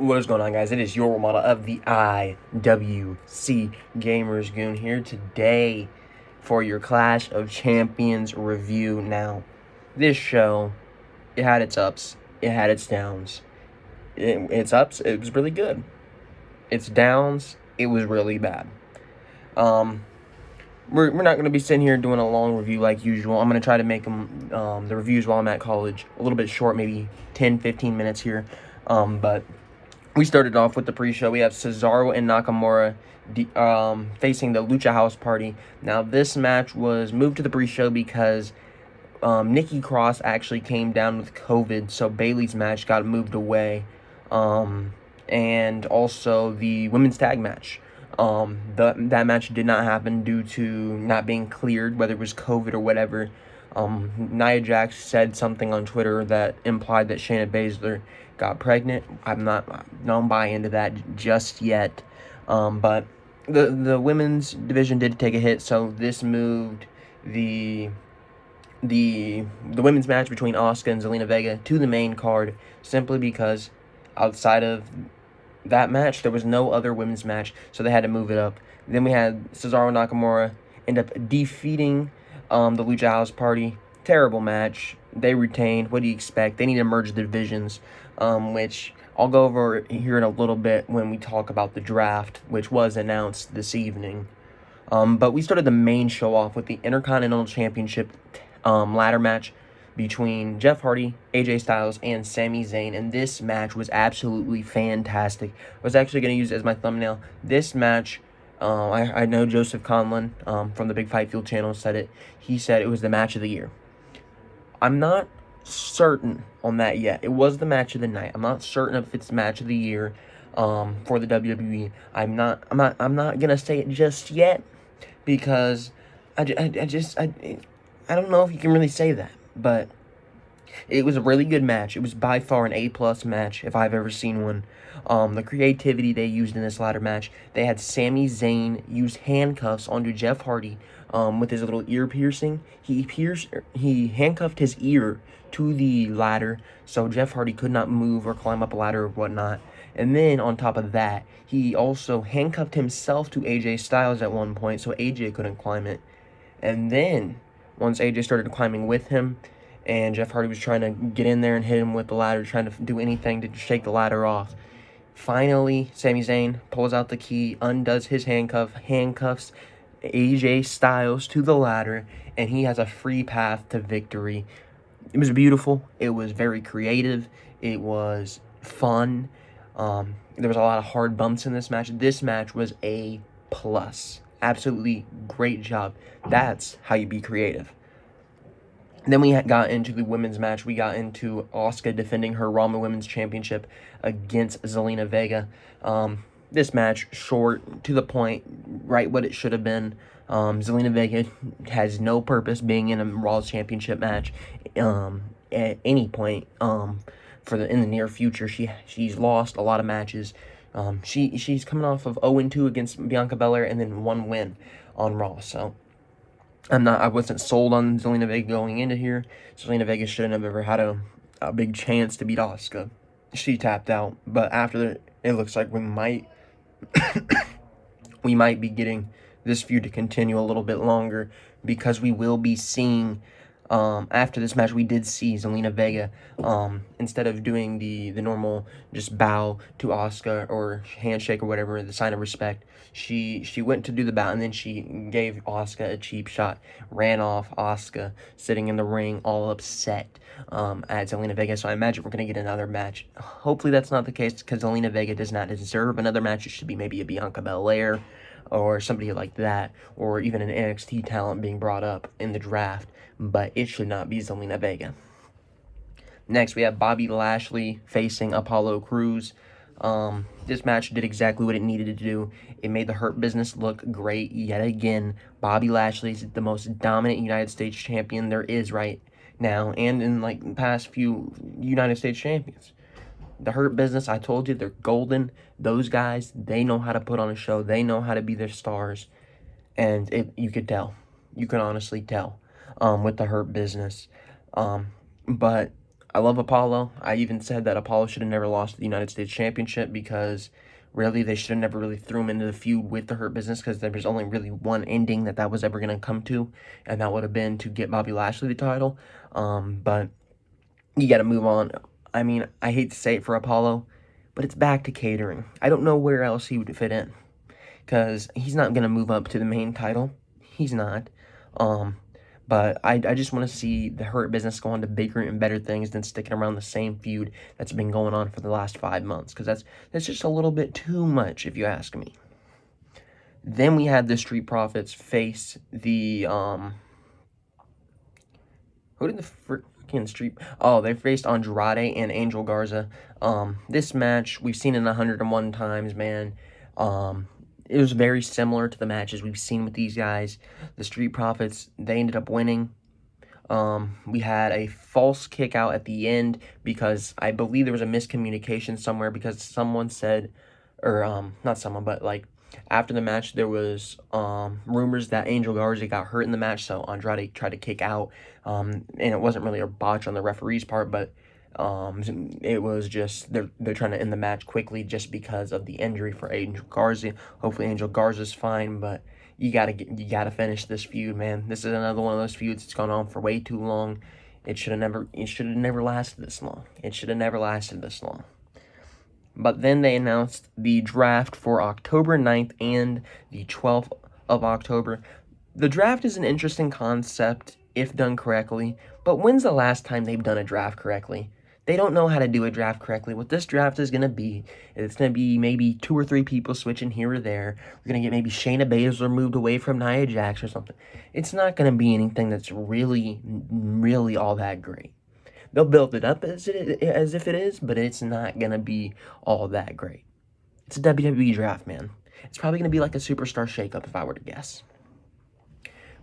What is going on, guys? It is your model of the IWC Gamers Goon here today for your Clash of Champions review. Now, this show, it had its ups, it had its downs. Its ups, it was really good. Its downs, it was really bad. We're not going to be sitting here doing a long review like usual. I'm going to try to make them, the reviews while I'm at college, a little bit short, maybe 10-15 minutes here. But we started off with the pre-show. We have Cesaro and Nakamura facing the Lucha House Party. Now, this match was moved to the pre-show because Nikki Cross actually came down with COVID, so Bayley's match got moved away. And also the women's tag match. That match did not happen due to not being cleared, whether it was COVID or whatever. Nia Jax said something on Twitter that implied that Shayna Baszler got pregnant. Don't buy into that just yet. But the women's division did take a hit, so this moved the women's match between Asuka and Zelina Vega to the main card, simply because outside of that match there was no other women's match, so they had to move it up. Then we had Cesaro and Nakamura end up defeating the Lucha House Party. Terrible match. They retained. What do you expect? They need to merge the divisions, which I'll go over here in a little bit when we talk about the draft, which was announced this evening. But we started the main show off with the Intercontinental Championship ladder match between Jeff Hardy, AJ Styles, and Sami Zayn, and this match was absolutely fantastic. I was actually going to use it as my thumbnail. This match, I know Joseph Conlon from the Big Fight Field channel said it. He said it was the match of the year. I'm not certain on that yet. It was the match of the night. I'm not certain if it's match of the year for the WWE. I'm not gonna say it just yet because I don't know if you can really say that, but it was a really good match. It was by far an A+ match if I've ever seen one. The creativity they used in this ladder match. They had Sami Zayn use handcuffs onto Jeff Hardy with his little ear piercing. He handcuffed his ear to the ladder so Jeff Hardy could not move or climb up a ladder or whatnot. And then on top of that, he also handcuffed himself to AJ Styles at one point so AJ couldn't climb it. And then once AJ started climbing with him, and Jeff Hardy was trying to get in there and hit him with the ladder, trying to do anything to shake the ladder off. Finally, Sami Zayn pulls out the key, undoes his handcuffs AJ Styles to the ladder, and he has a free path to victory. It was beautiful. It was very creative. It was fun. There was a lot of hard bumps in this match. This match was A+. Absolutely great job. That's how you be creative. Then we got into the women's match. We got into Asuka defending her Raw Women's Championship against Zelina Vega. This match, short, to the point, right what it should have been. Zelina Vega has no purpose being in a Raw Championship match at any point in the near future. She's lost a lot of matches. She's coming off of 0-2 against Bianca Belair and then 1 win on Raw. So I wasn't sold on Zelina Vega going into here. Zelina Vega shouldn't have ever had a big chance to beat Asuka. She tapped out, but after it looks like we might be getting this feud to continue a little bit longer, because we will be seeing after this match, we did see Zelina Vega, instead of doing the normal just bow to Asuka or handshake or whatever, the sign of respect, she went to do the bow, and then she gave Asuka a cheap shot, ran off. Asuka sitting in the ring all upset at Zelina Vega. So I imagine we're going to get another match. Hopefully that's not the case, because Zelina Vega does not deserve another match. It should be maybe a Bianca Belair or somebody like that, or even an NXT talent being brought up in the draft, but it should not be Zelina Vega. Next, we have Bobby Lashley facing Apollo Crews. This match did exactly what it needed to do. It made the Hurt Business look great yet again. Bobby Lashley is the most dominant United States champion there is right now, and in like the past few United States champions. The Hurt Business, I told you, they're golden. Those guys, they know how to put on a show. They know how to be their stars. And you could tell. You can honestly tell with the Hurt Business. But I love Apollo. I even said that Apollo should have never lost the United States Championship because really they should have never really threw him into the feud with the Hurt Business because there was only really one ending that was ever going to come to, and that would have been to get Bobby Lashley the title. But you got to move on. I mean, I hate to say it for Apollo, but it's back to catering. I don't know where else he would fit in because he's not going to move up to the main title. He's not. But I just want to see the Hurt Business go on to bigger and better things than sticking around the same feud that's been going on for the last 5 months. Because that's just a little bit too much, if you ask me. Then we had the Street Profits face the, who did the freaking Street... Oh, they faced Andrade and Angel Garza. This match, we've seen it 101 times, man. It was very similar to the matches we've seen with these guys. The Street Profits, they ended up winning. We had a false kick out at the end because I believe there was a miscommunication somewhere because someone said, or not someone, but like after the match there was rumors that Angel Garza got hurt in the match, so Andrade tried to kick out, and it wasn't really a botch on the referee's part, but it was just they're trying to end the match quickly just because of the injury for Angel Garza. Hopefully Angel Garza's fine, but you gotta finish this feud, man. This is another one of those feuds that's gone on for way too long. It should have never lasted this long. It should have never lasted this long. But then they announced the draft for October 9th and the 12th of October. The draft is an interesting concept if done correctly, but when's the last time they've done a draft correctly? They don't know how to do a draft correctly. What this draft is going to be, it's going to be maybe 2 or 3 people switching here or there. We're going to get maybe Shayna Baszler moved away from Nia Jax or something. It's not going to be anything that's really, really all that great. They'll build it up as if it is, but it's not going to be all that great. It's a WWE draft, man. It's probably going to be like a superstar shakeup if I were to guess.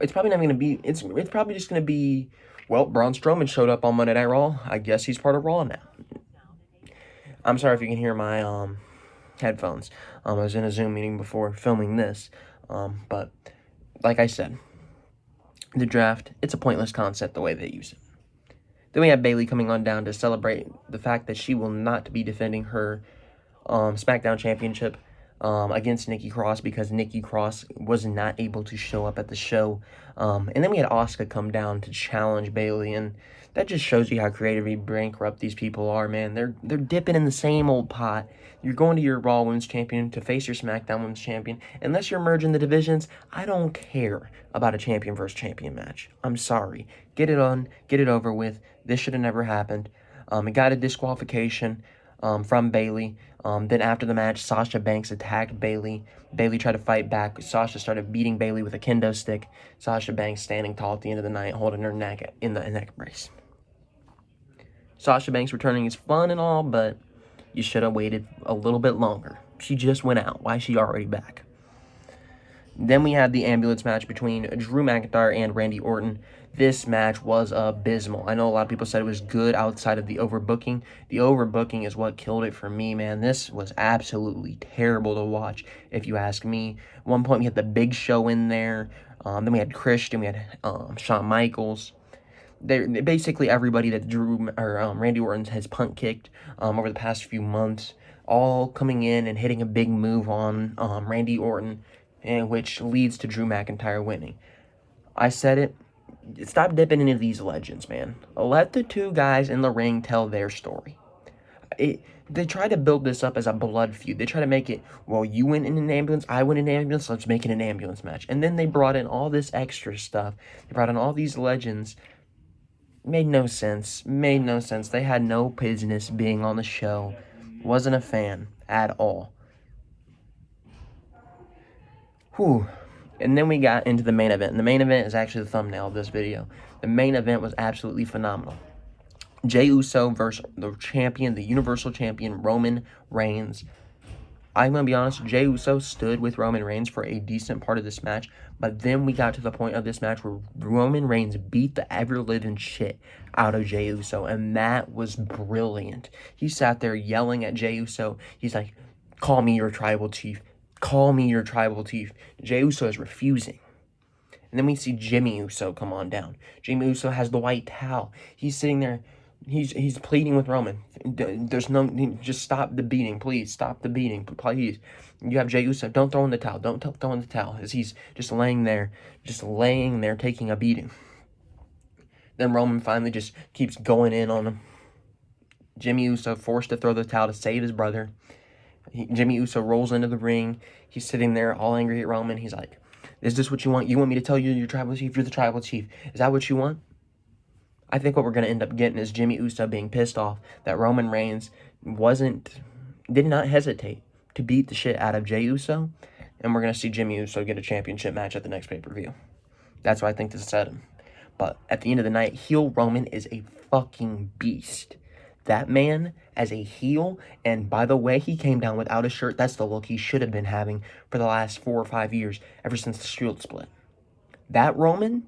It's probably not going to be, it's probably just going to be, well, Braun Strowman showed up on Monday Night Raw. I guess he's part of Raw now. I'm sorry if you can hear my headphones. I was in a Zoom meeting before filming this. But like I said, the draft, it's a pointless concept the way they use it. Then we have Bayley coming on down to celebrate the fact that she will not be defending her SmackDown Championship against Nikki Cross because Nikki Cross was not able to show up at the show. And then we had Asuka come down to challenge Bayley, and that just shows you how creatively bankrupt these people are, man. They're dipping in the same old pot. You're going to your Raw Women's Champion to face your SmackDown Women's Champion. Unless you're merging the divisions, I don't care about a champion versus champion match. I'm sorry. Get it on. Get it over with. This should have never happened. It got a disqualification from Bayley. Then after the match, Sasha Banks attacked Bayley. Bayley tried to fight back. Sasha started beating Bayley with a kendo stick. Sasha Banks standing tall at the end of the night, holding her neck in the neck brace. Sasha Banks returning is fun and all, but you should have waited a little bit longer. She just went out. Why is she already back? Then we had the ambulance match between Drew McIntyre and Randy Orton. This match was abysmal. I know a lot of people said it was good outside of the overbooking. The overbooking is what killed it for me, man. This was absolutely terrible to watch, if you ask me. At one point, we had the Big Show in there. Then we had Christian. We had Shawn Michaels. Basically, everybody that Randy Orton has punt kicked over the past few months, all coming in and hitting a big move on Randy Orton, and which leads to Drew McIntyre winning. I said it. Stop dipping into these legends, man. Let the two guys in the ring tell their story. They try to build this up as a blood feud. They try to make it, well, you went in an ambulance, I went in an ambulance, let's make it an ambulance match. And then they brought in all this extra stuff. They brought in all these legends. Made no sense. They had no business being on the show. Wasn't a fan at all. Whew. And then we got into the main event. And the main event is actually the thumbnail of this video. The main event was absolutely phenomenal. Jey Uso versus the champion, the Universal Champion, Roman Reigns. I'm going to be honest, Jey Uso stood with Roman Reigns for a decent part of this match. But then we got to the point of this match where Roman Reigns beat the ever-living shit out of Jey Uso. And that was brilliant. He sat there yelling at Jey Uso. He's like, call me your tribal chief. Call me your tribal chief. Jey Uso is refusing. And then we see Jimmy Uso come on down. Jimmy Uso has the white towel. He's sitting there He's pleading with Roman. There's no, just stop the beating, please. Stop the beating, please. You have Jey Uso. Don't throw in the towel. Don't throw in the towel. As he's just laying there, taking a beating. Then Roman finally just keeps going in on him. Jimmy Uso forced to throw the towel to save his brother. Jimmy Uso rolls into the ring. He's sitting there all angry at Roman. He's like, is this what you want? You want me to tell you you're tribal chief? You're the tribal chief. Is that what you want? I think what we're going to end up getting is Jimmy Uso being pissed off that Roman Reigns did not hesitate to beat the shit out of Jey Uso. And we're going to see Jimmy Uso get a championship match at the next pay-per-view. That's what I think this is set him. But at the end of the night, heel Roman is a fucking beast. That man as a heel, and by the way, he came down without a shirt. That's the look he should have been having for the last 4 or 5 years, ever since the Shield split. That Roman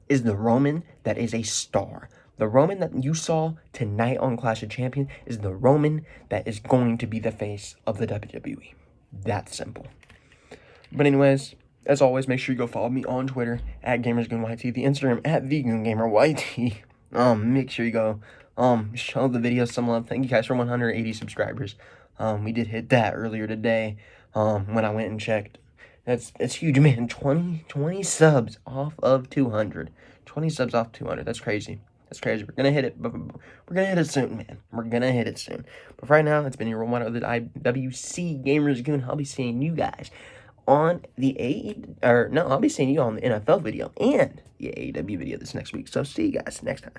is the Roman that is a star. The Roman that you saw tonight on Clash of Champions is the Roman that is going to be the face of the WWE. That's simple. But anyways, as always, make sure you go follow me on Twitter at GamersGoonYT, the Instagram at thegoongameryt. Make sure you go show the video some love. Thank you guys for 180 subscribers. We did hit that earlier today. When I went and checked. That's huge, man. 20 subs off of 200. 20 subs off 200. That's crazy. That's crazy. We're gonna hit it. We're gonna hit it soon, man. We're gonna hit it soon. But right now, it's been your role model of the IWC Gamers Goon. I'll be seeing you guys on I'll be seeing you on the NFL video and the AEW video this next week. So see you guys next time.